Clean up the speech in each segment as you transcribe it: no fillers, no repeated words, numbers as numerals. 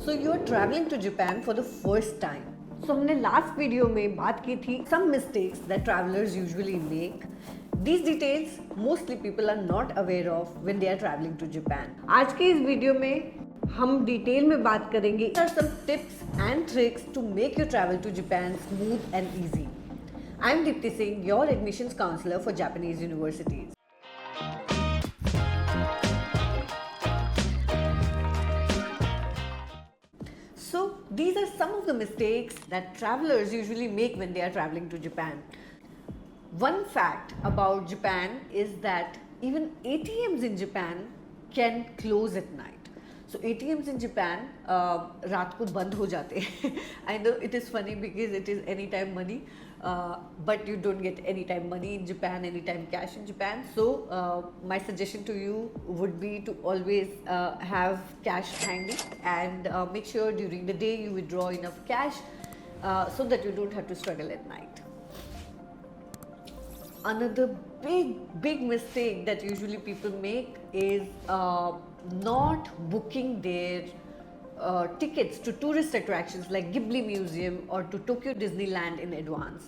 So you are traveling to Japan for the first time. So हमने last video में बात की थी some mistakes that travelers usually make. These details mostly people are not aware of when they are traveling to Japan. आज के इस video में हम डिटेल में बात करेंगे. There are some tips and tricks to make your travel to Japan smooth and easy. I am Deepti Singh, your admissions counselor for Japanese universities. So these are some of the mistakes that travelers usually make when they are traveling to Japan. One fact about Japan is that even ATMs in Japan can close at night. So ATMs in Japan रात को बंद हो जाते हैं. I know it is funny because it is anytime money, but you don't get anytime money in Japan, anytime cash in Japan. So my suggestion to you would be to always have cash handy and make sure during the day you withdraw enough cash so that you don't have to struggle at night. Another big mistake that usually people make is not booking their tickets to tourist attractions like Ghibli Museum or to Tokyo Disneyland in advance.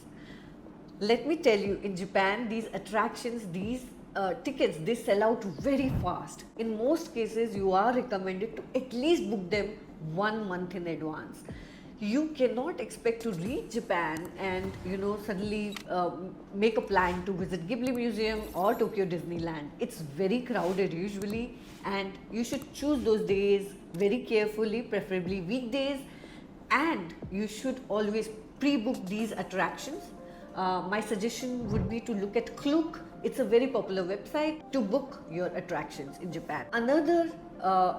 Let me tell you, in Japan, these attractions, these tickets, they sell out very fast. In most cases, you are recommended to at least book them 1 month in advance. You cannot expect to reach Japan and suddenly make a plan to visit Ghibli Museum or Tokyo Disneyland. It's very crowded usually, and you should choose those days very carefully, preferably weekdays, and you should always pre-book these attractions. My suggestion would be to look at Klook. It's a very popular website to book your attractions in Japan. Another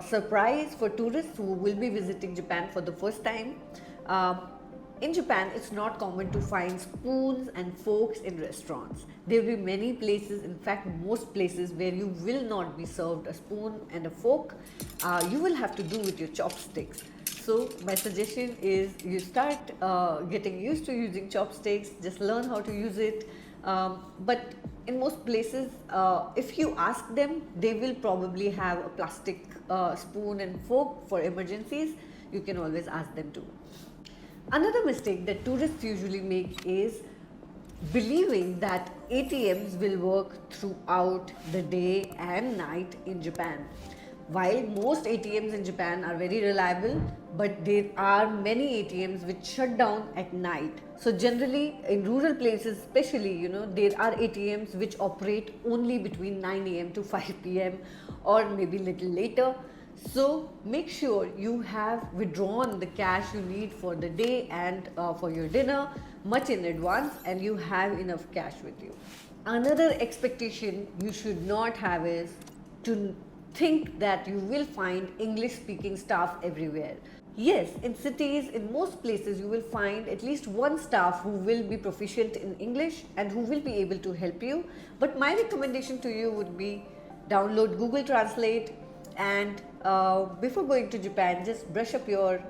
surprise for tourists who will be visiting Japan for the first time. In Japan, it's not common to find spoons and forks in restaurants. There will be many places, in fact most places, where you will not be served a spoon and a fork. You will have to do with your chopsticks. So my suggestion is you start getting used to using chopsticks, just learn how to use it. But in most places, if you ask them, they will probably have a plastic spoon and fork for emergencies. You can always ask them to. Another mistake that tourists usually make is believing that ATMs will work throughout the day and night in Japan. While most ATMs in Japan are very reliable, but there are many ATMs which shut down at night. So generally in rural places especially, there are ATMs which operate only between 9 a.m. to 5 p.m. or maybe little later. So make sure you have withdrawn the cash you need for the day and for your dinner much in advance, and you have enough cash with you. Another expectation you should not have is to think that you will find English speaking staff everywhere. Yes, in cities, in most places you will find at least one staff who will be proficient in English and who will be able to help you. But my recommendation to you would be download Google Translate, and before going to Japan, just brush up your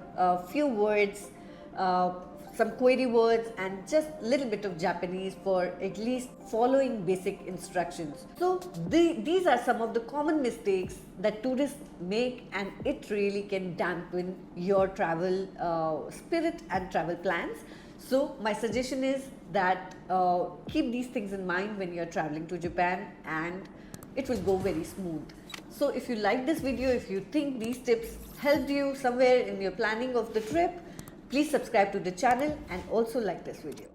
few words, some query words, and just a little bit of Japanese for at least following basic instructions. So these are some of the common mistakes that tourists make, and it really can dampen your travel spirit and travel plans. So my suggestion is that keep these things in mind when you're traveling to Japan, and it will go very smooth. So if you like this video, if you think these tips helped you somewhere in your planning of the trip, please subscribe to the channel and also like this video.